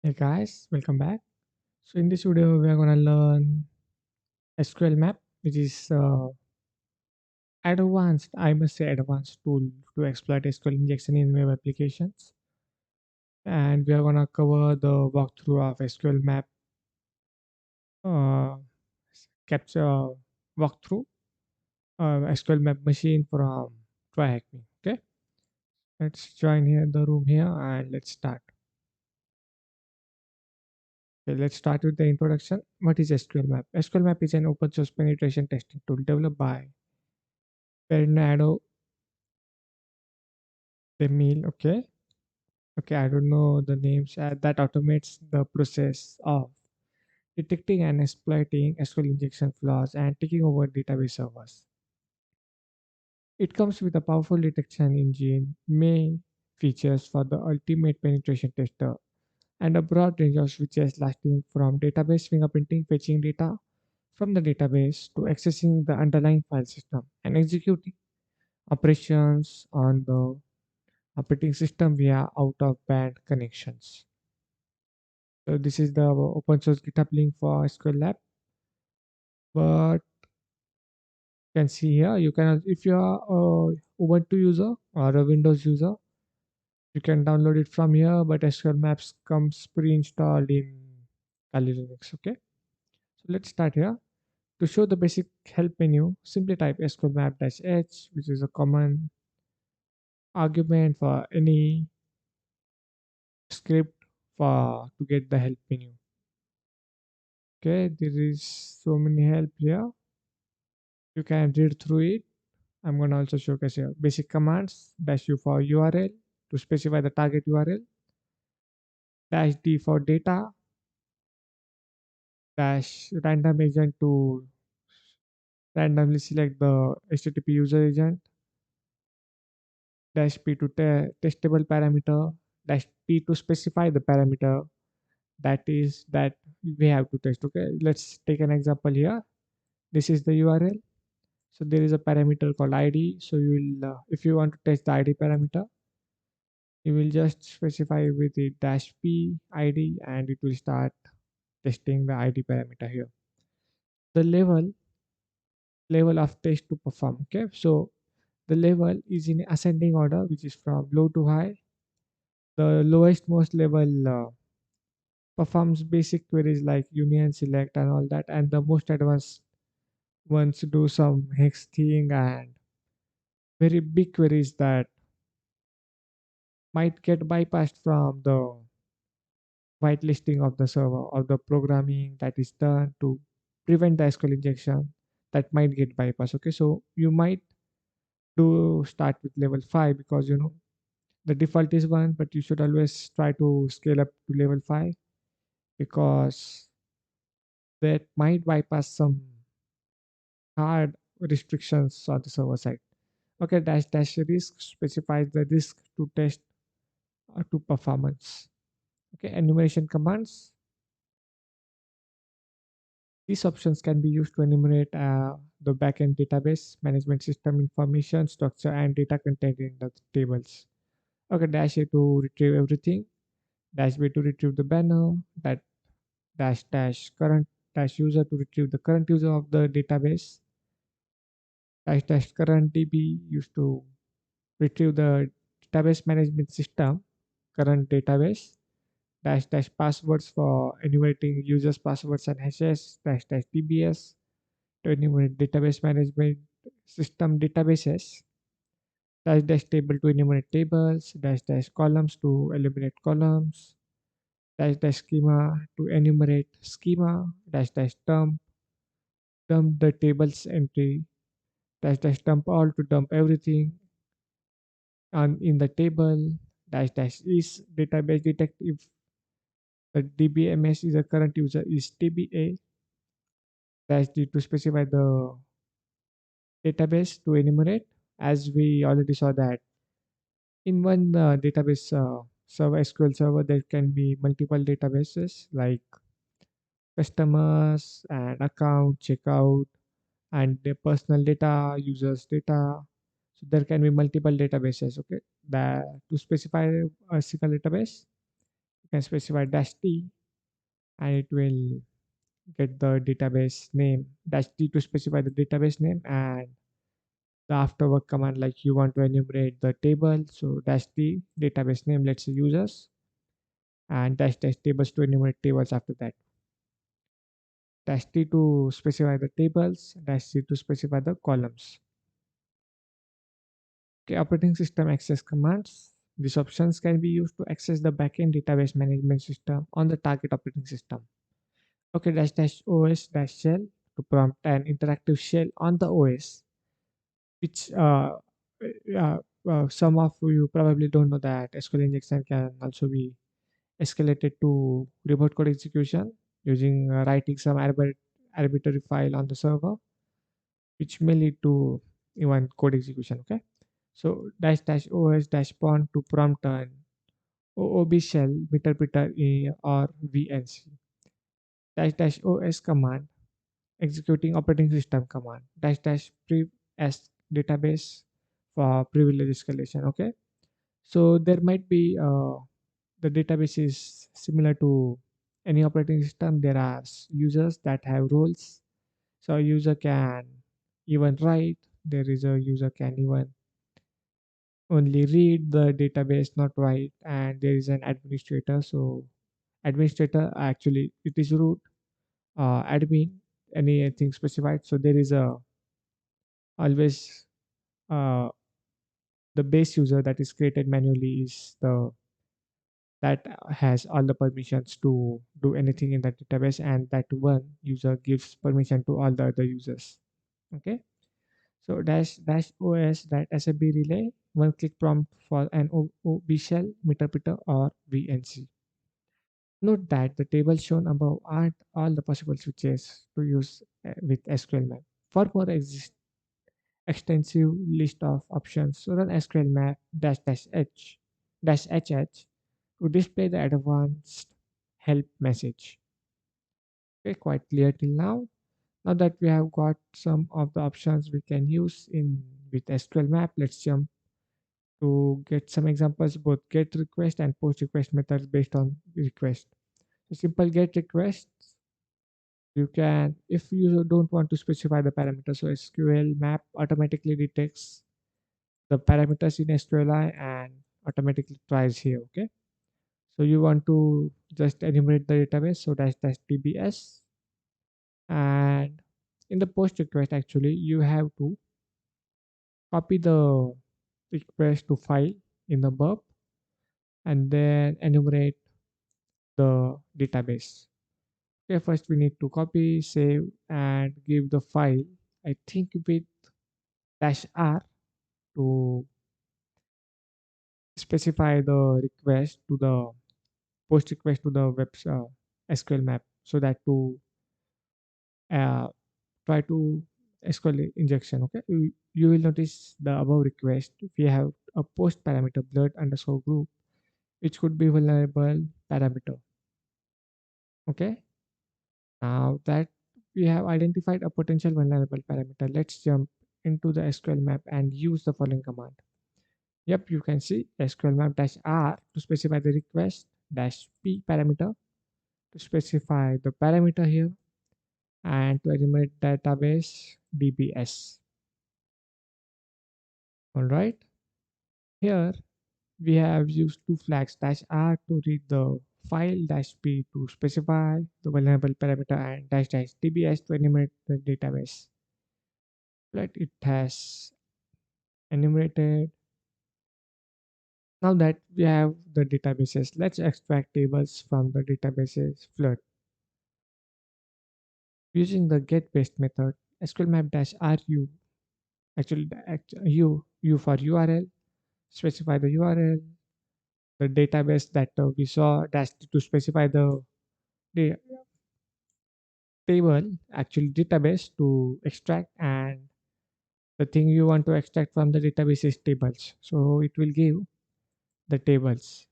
Hey guys, welcome back. So in this video, we are gonna learn Sqlmap, which is advanced, I must say, advanced tool to exploit SQL injection in web applications. And we are gonna cover the walkthrough of Sqlmap uh, capture walkthrough Sqlmap machine from Try Hack Me. Okay, let's join here the room here and let's start. Okay, let's start with the introduction. What is Sqlmap? Sqlmap is an open source penetration testing tool developed by Bernardo the meal. Okay, I don't know the names. That automates the process of detecting and exploiting SQL injection flaws and taking over database servers. It comes with a powerful detection engine, may features for the ultimate penetration tester, and a broad range of switches lasting from database fingerprinting, fetching data from the database to accessing the underlying file system and executing operations on the operating system via out of band connections. So this is the open source GitHub link for Sqlab. But you can see here, you can if you are a Ubuntu user or a Windows user, you can download it from here. But SQL Maps comes pre-installed in Kali Linux. Okay, so let's start here. To show the basic help menu, simply type SQL map-h, which is a common argument for any script for to get the help menu. Okay, there is so many help here. You can read through it. I'm going to also showcase here basic commands dash u for URL to specify the target URL, dash d for data, dash random agent to randomly select the HTTP user agent, dash p to testable parameter, dash p to specify the parameter that we have to test. Okay, let's take an example here. This is the URL. So there is a parameter called ID. So you will, if you want to test the ID parameter, you will just specify with the dash p id and it will start testing the id parameter here. The level of test to perform. Okay, so the level is in ascending order, which is from low to high. The lowest most level performs basic queries like union, select, and all that, and the most advanced ones do some hex thing and very big queries that might get bypassed from the whitelisting of the server or the programming that is done to prevent the SQL injection that might get bypassed. Okay, so you might do start with level 5 because the default is 1, but you should always try to scale up to level 5 because that might bypass some hard restrictions on the server side. Okay, dash risk specifies the risk to test to performance. Okay, enumeration commands. These options can be used to enumerate the backend database, management system information, structure, and data contained in the tables. Okay, dash A to retrieve everything, dash B to retrieve the banner, that dash current dash user to retrieve the current user of the database, dash current DB used to retrieve the database management system, current database, dash passwords for enumerating users' passwords and hashes, dash DBS to enumerate database management system databases, dash table to enumerate tables, dash columns to eliminate columns, dash schema to enumerate schema, dash dump the tables entry, dash dump all to dump everything on in the table, dash is database detect if the DBMS is a current user is TBA, dash D to specify the database to enumerate, as we already saw that in one database server SQL server there can be multiple databases like customers and account checkout and their personal data users data, so there can be multiple databases. Okay, that to specify a single database can specify dash t, and it will get the database name, dash t to specify the database name, and the afterwork command, like you want to enumerate the table, so dash t database name, let's say users, and dash dash tables to enumerate tables after that. Dash t to specify the tables, dash c to specify the columns. Okay, operating system access commands. These options can be used to access the backend database management system on the target operating system. Okay, dash dash os dash shell to prompt an interactive shell on the OS, which uh, some of you probably don't know that SQL injection can also be escalated to remote code execution using writing some arbitrary file on the server, which may lead to even code execution. Okay, so dash dash os dash pawn to prompt an OOB shell interpreter or VNC. Dash dash os command executing operating system command. Dash dash priv s database for privilege escalation. Okay, so there might be the database is similar to any operating system. There are users that have roles, so a user can even write. There is a user can even only read the database, not write, and there is an administrator. So administrator actually it is root, admin, anything specified. So there is a always uh, the base user that is created manually is the that has all the permissions to do anything in the database, and that one user gives permission to all the other users. Okay, so dash dash os that smb relay one click prompt for an OOB shell interpreter or VNC. Note that the tables shown above aren't all the possible switches to use with Sqlmap. For more extensive list of options, run Sqlmap dash dash h dash hh to display the advanced help message. Okay, quite clear till now. Now that we have got some of the options we can use in with Sqlmap, let's jump to get some examples, both get request and post request methods based on request. So simple get requests, you can, if you don't want to specify the parameters, so Sqlmap automatically detects the parameters in SQLi and automatically tries here. Okay, so you want to just enumerate the database, so dash dash dbs, and in the post request actually you have to copy the request to file in the burp and then enumerate the database. Okay, first we need to copy, save, and give the file, I think with dash r to specify the request to the post request to the web SQLmap, so that to uh, try to SQL injection. Okay, you will notice the above request. We have a post parameter blood underscore group, which could be vulnerable parameter. Okay, now that we have identified a potential vulnerable parameter, let's jump into the SQLmap and use the following command. Yep, you can see SQLmap dash r to specify the request dash p parameter to specify the parameter here and to enumerate database dbs. All right, here we have used two flags dash r to read the file, dash p to specify the vulnerable parameter, and dash dash dbs to enumerate the database. Right, it has enumerated. Now that we have the databases, let's extract tables from the databases flood using the get paste method. SQLmap dash ru actually u for URL, specify the URL, the database that we saw dash to specify the table, actually database to extract, and the thing you want to extract from the database is tables, so it will give the tables.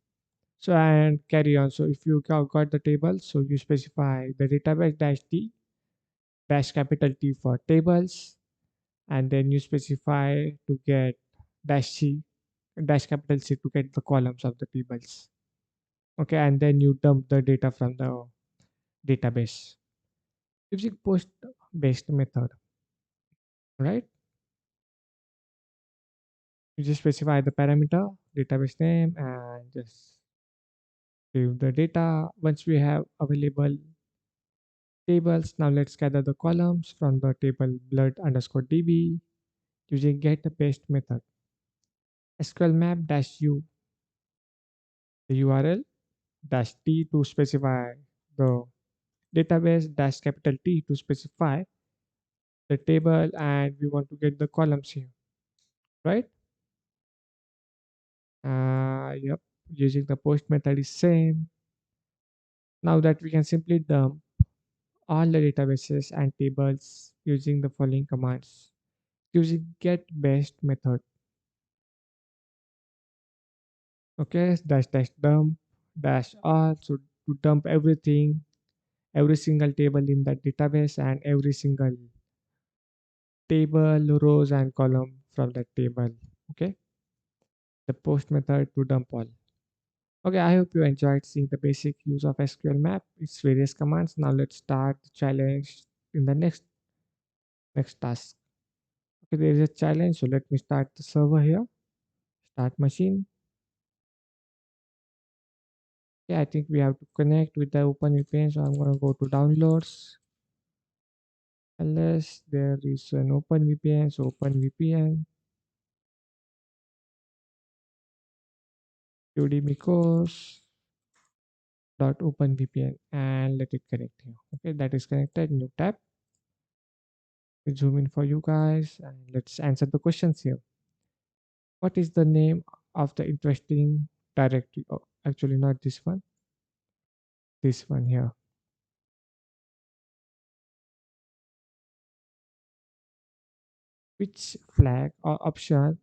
So and carry on, so if you got the table, so you specify the database dash t dash capital T for tables, and then you specify to get dash c dash capital C to get the columns of the tables. Okay, and then you dump the data from the database using post based method, right? You just specify the parameter, database name, and just give the data. Once we have available tables, now let's gather the columns from the table blood underscore db using get paste method. SQL map dash u the URL dash t to specify the database dash capital T to specify the table, and we want to get the columns here, right? Yep, using the post method is same. Now that we can simply dump all the databases and tables using the following commands using get best method. Okay, dash dash dump dash all, so to dump everything, every single table in that database and every single table rows and column from that table. Okay, the post method to dump all. Okay, I hope you enjoyed seeing the basic use of SQL map, its various commands. Now let's start the challenge in the next task. Okay, there is a challenge, so let me start the server here. Start machine. Okay, I think we have to connect with the OpenVPN, so I'm gonna go to downloads. Unless there is an OpenVPN, so OpenVPN, udemy course dot OpenVPN, and let it connect here. Okay, that is connected. New tab. We zoom in for you guys, and let's answer the questions here. What is the name of the interesting directory? Oh, actually, not this one. This one here. Which flag or option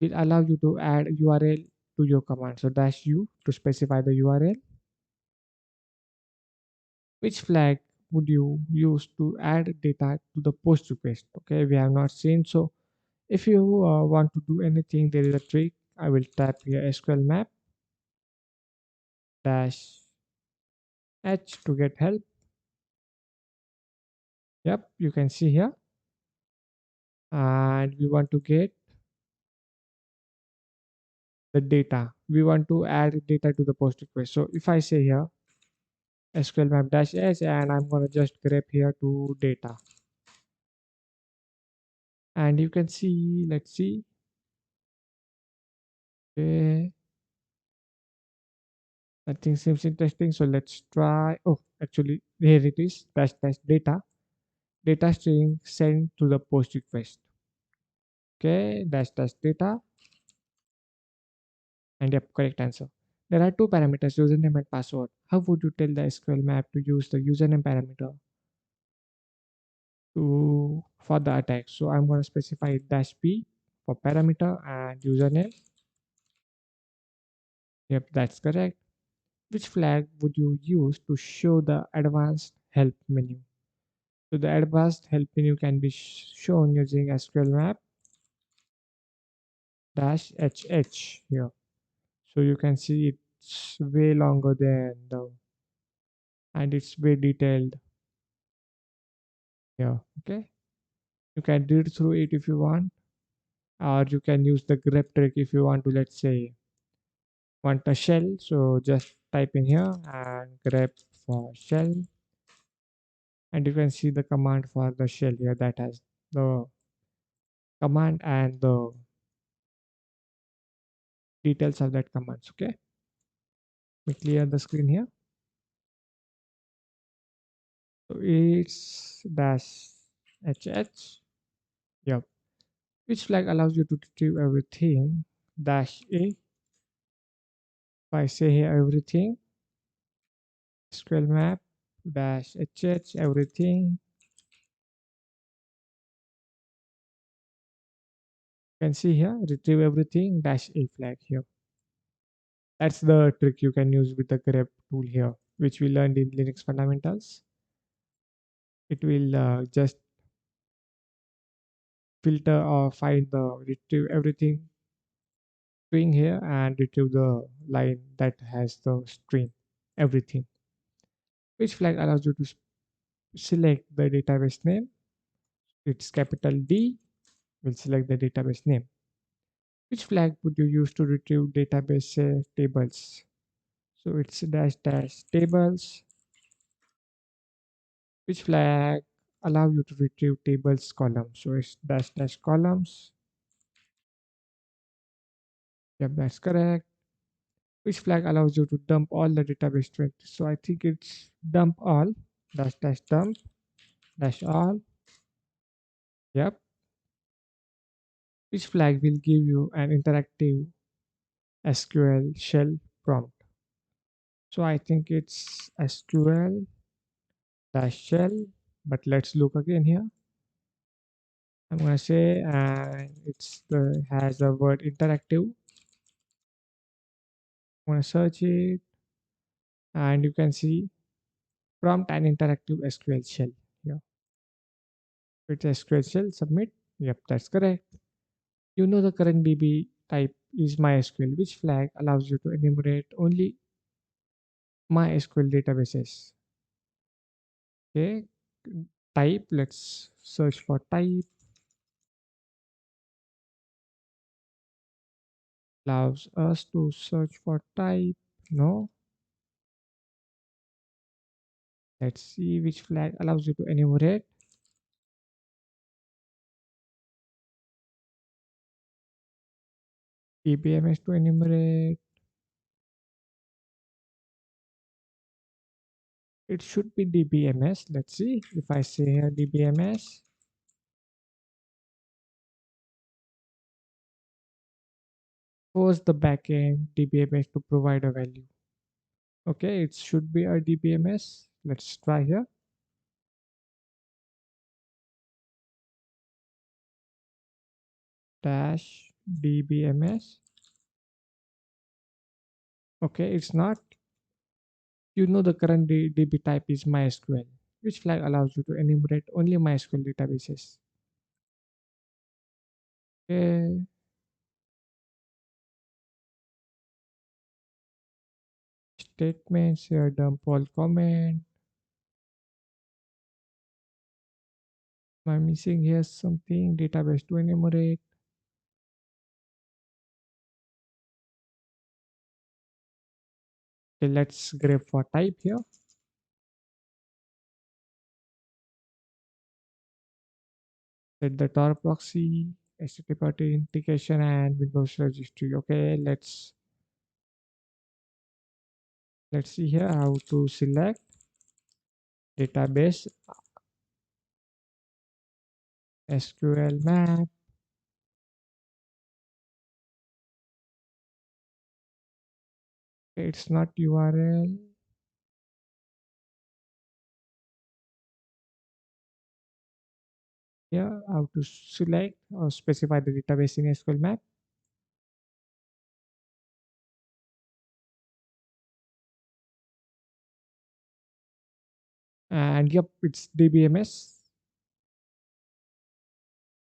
will allow you to add URL to your command? So dash U to specify the URL. Which flag would you use to add data to the post request? Okay, we have not seen. So if you want to do anything, there is a trick. I will tap here SQL map dash H to get help. Yep, you can see here. And we want to get the data. We want to add data to the post request. So if I say here SQL map dash S, and I'm going to just grep here to data. And you can see, let's see. Okay, nothing seems interesting. So let's try. Oh, actually, here it is dash dash data. Data string sent to the post request. Okay, dash dash data. And yep, correct answer. There are two parameters, username and password. How would you tell the SQL map to use the username parameter to for the attack? So I'm going to specify dash p for parameter and username. Yep, that's correct. Which flag would you use to show the advanced help menu? So the advanced help menu can be shown using SQL map dash HH here. So you can see it's way longer than the, and it's way detailed here. Okay, you can read through it if you want, or you can use the grep trick if you want to, let's say, want a shell. So just type in here and grep for shell, and you can see the command for the shell here that has the command and the details of that commands. Okay, we clear the screen here. So it's dash HH. Yep. Which flag allows you to retrieve everything? Dash A. If I say here everything, SQL map dash HH everything. You can see here retrieve everything dash A flag here. That's the trick you can use with the grep tool here, which we learned in Linux fundamentals. It will just filter or find the retrieve everything string here and retrieve the line that has the string, everything. Which flag allows you to select the database name? It's capital D, will select the database name. Which flag would you use to retrieve database tables? So it's dash dash tables. Which flag allow you to retrieve tables columns? So it's dash dash columns. Yep, that's correct. Which flag allows you to dump all the database strings? So I think it's dump all, dash dash dump, dash all. Yep. Which flag will give you an interactive SQL shell prompt? So I think it's SQL dash shell, but let's look again here. I'm gonna say, and it's the has the word interactive. I'm gonna search it, and you can see prompt and interactive SQL shell. Yeah, it's SQL shell. Submit. Yep, that's correct. You know the current DB type is MySQL. Which flag allows you to enumerate only MySQL databases? Okay, type. Let's search for type. Allows us to search for type. No. Let's see which flag allows you to enumerate. DBMS to enumerate. It should be DBMS. Let's see if I say here DBMS. Force the backend DBMS to provide a value. Okay, it should be a DBMS. Let's try here. Dash DBMS. Okay, it's not. You know the current DB type is MySQL. Which flag allows you to enumerate only MySQL databases? Okay, statements here, dump all comment. Am I missing here something? Database to enumerate. Okay, let's grab for type here. Set the Tor proxy, HTTP authentication, and Windows registry. Okay, let's see here how to select database Sqlmap. It's not URL. Here, how to select or specify the database in Sqlmap. And yep, it's DBMS.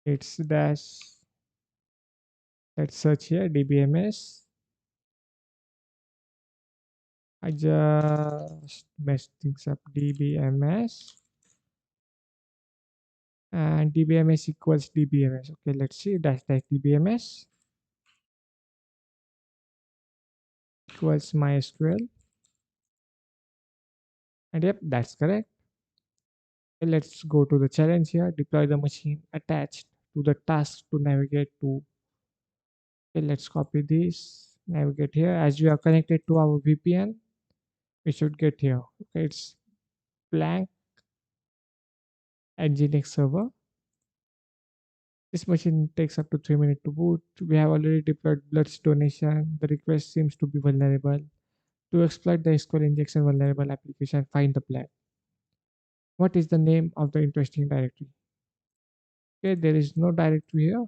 It's dash. Let's search here DBMS. I just messed things up. DBMS and DBMS equals DBMS. Okay, let's see. Dash dash DBMS equals MySQL. And yep, that's correct. Okay, let's go to the challenge here. Deploy the machine attached to the task to navigate to. Okay, let's copy this. Navigate here. As we are connected to our VPN, we should get here. Okay, it's blank Nginx server. This machine takes up to 3 minutes to boot. We have already deployed Blood's donation. The request seems to be vulnerable. To exploit the SQL injection vulnerable application, find the plan. What is the name of the interesting directory? Okay, there is no directory here.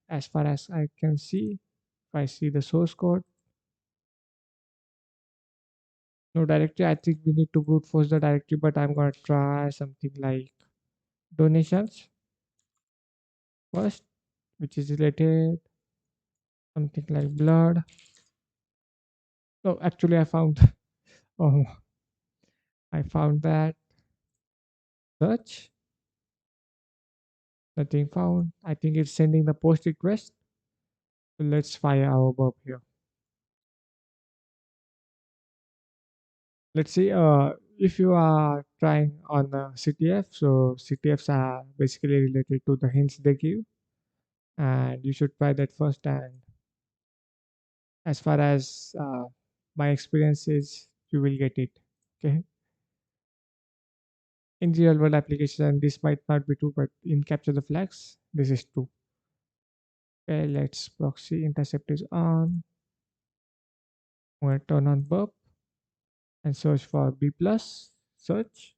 As far as I can see, if I see the source code, no directory. I think we need to brute force the directory, but I'm gonna try something like donations first, which is related. something like blood. No, actually, I found. Oh, I found that search. Nothing found. I think it's sending the post request. So let's fire our verb here. Let's see. If you are trying on the CTF, so CTFs are basically related to the hints they give, and you should try that first. And as far as my experience is, you will get it. Okay. In real world application, this might not be true, but in capture the flags, this is true. Okay, let's proxy intercept is on. I'm gonna turn on burp and search for B plus search.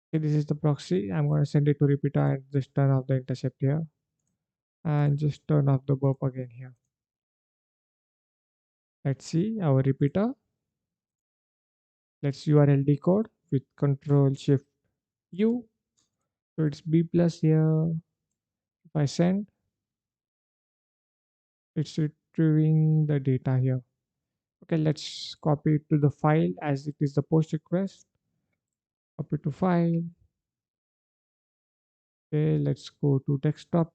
Okay, this is the proxy. I'm gonna send it to repeater and just turn off the intercept here and just turn off the burp again here. Let's see our repeater. Let's URL decode with Control Shift U. So it's B plus here. If I send, it's retrieving the data here. Okay, let's copy it to the file as it is the post request. Copy to file. Okay, let's go to desktop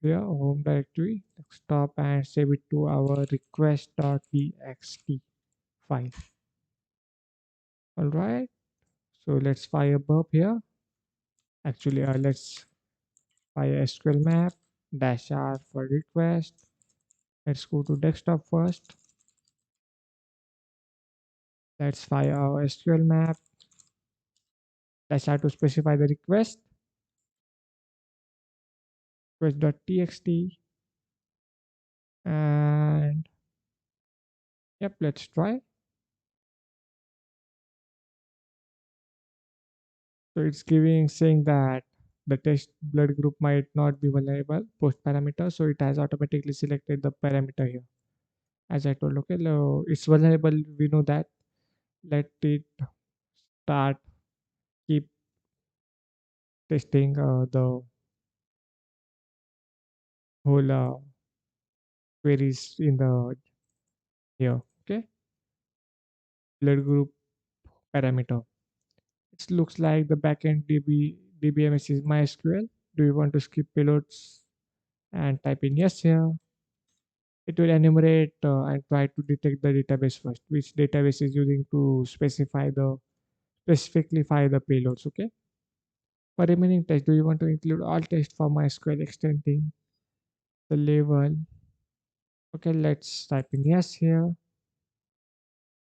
here, home directory, desktop, and save it to our request.txt file. All right, so let's fire burp here. Actually, let's fire Sqlmap -r for request. Let's go to desktop first. Let's fire our Sqlmap -r to specify the request.txt, and yep, let's try. So it's giving saying that the test blood group might not be vulnerable post parameter. So it has automatically selected the parameter here. As I told, okay, it's vulnerable. We know that. Let it start, keep testing the whole queries in the here. Okay, blood group parameter. It looks like the backend DBMS is MySQL. Do you want to skip payloads and type in yes here? It will enumerate and try to detect the database first, which database is using to specifically fire the payloads. Okay. For remaining text, do you want to include all text for MySQL extending the label? Okay, let's type in yes here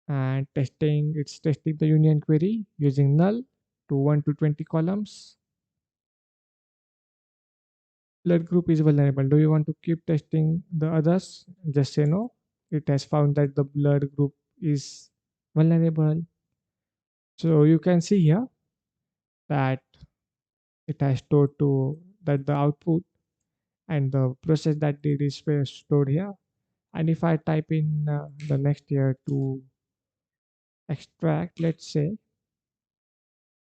and testing. It's testing the union query using null to 1 to 20 columns. Blood group is vulnerable. Do you want to keep testing the others? Just say no. It has found that the blood group is vulnerable. So you can see here that it has stored to that the output and the process that did is stored here. And if I type in the next here to extract, let's say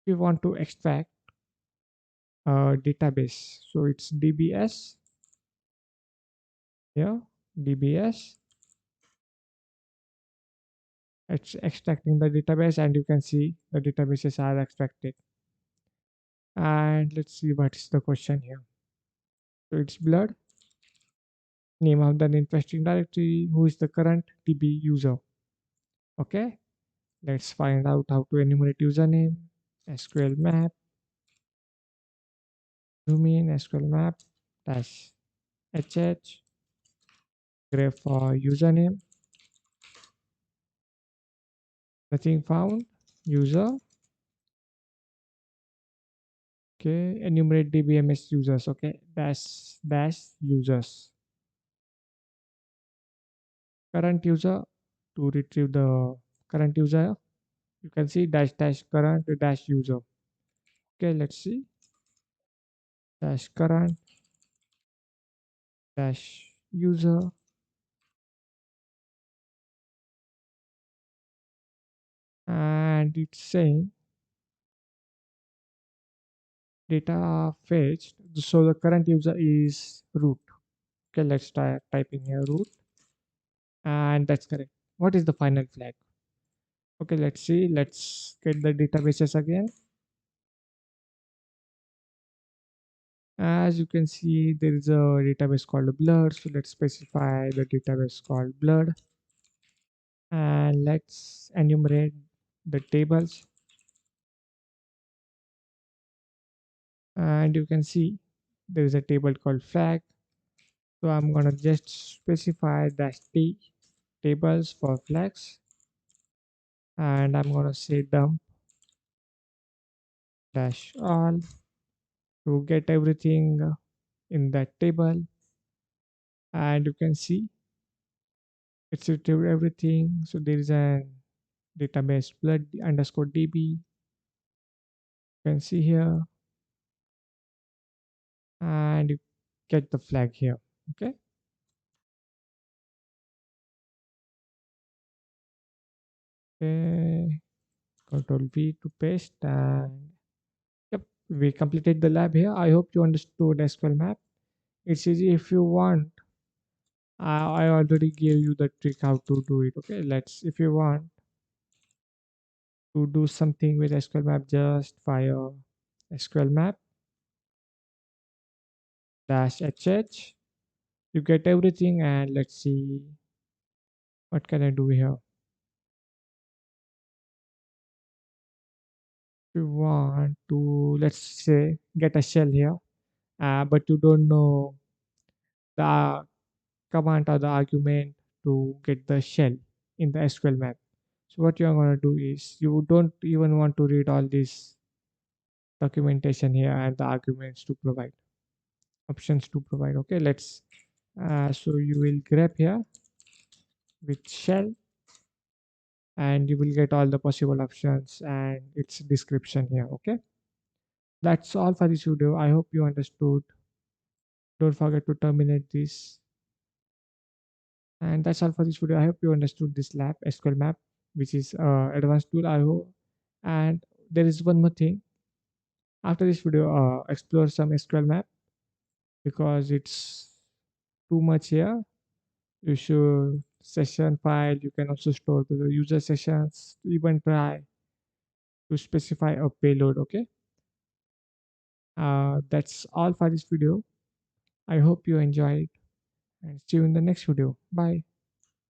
we want to extract a database, so it's dbs here, dbs. It's extracting the database, and you can see the databases are extracted. And let's see what is the question here. So it's blood, name of the interesting directory, who is the current db user. Okay, let's find out how to enumerate username. Sqlmap, zoom in, Sqlmap dash hh, grep for username, nothing found, user. Okay, enumerate dbms users. Okay, dash users, current user. To retrieve the current user, you can see dash current dash user. Okay, let's see, dash current dash user, and it's saying data fetched. So the current user is root. Okay, let's try type in here root, and that's correct. What is the final flag? Okay, let's see. Let's get the databases again. As you can see, there is a database called blood. So let's specify the database called blood, and let's enumerate the tables. And you can see there is a table called flag. So I'm gonna just specify dash t tables for flags, and I'm gonna say dump dash all to get everything in that table. And you can see it's retrieved everything. So there is a database blood underscore db. You can see here, and you get the flag here. Okay. Okay. Control V to paste, and yep, we completed the lab here. I hope you understood Sqlmap. It's easy if you want. I already gave you the trick how to do it. Okay, let's, if you want to do something with Sqlmap, just fire Sqlmap dash hh. You get everything, and let's see what can I do here. If you want to, let's say, get a shell here, but you don't know the command or the argument to get the shell in the Sqlmap. So what you're gonna do is you don't even want to read all this documentation here and the arguments to provide, options to provide. Okay, let's so you will grab here with shell, and you will get all the possible options and its description here. Okay, that's all for this video. I hope you understood. Don't forget to terminate this, and that's all for this video. I hope you understood this lab Sqlmap, which is advanced tool. I hope. And there is one more thing. After this video, explore some Sqlmap because it's too much here. You should session file. You can also store the user sessions. Even try to specify a payload. Okay. That's all for this video. I hope you enjoyed, and see you in the next video. Bye.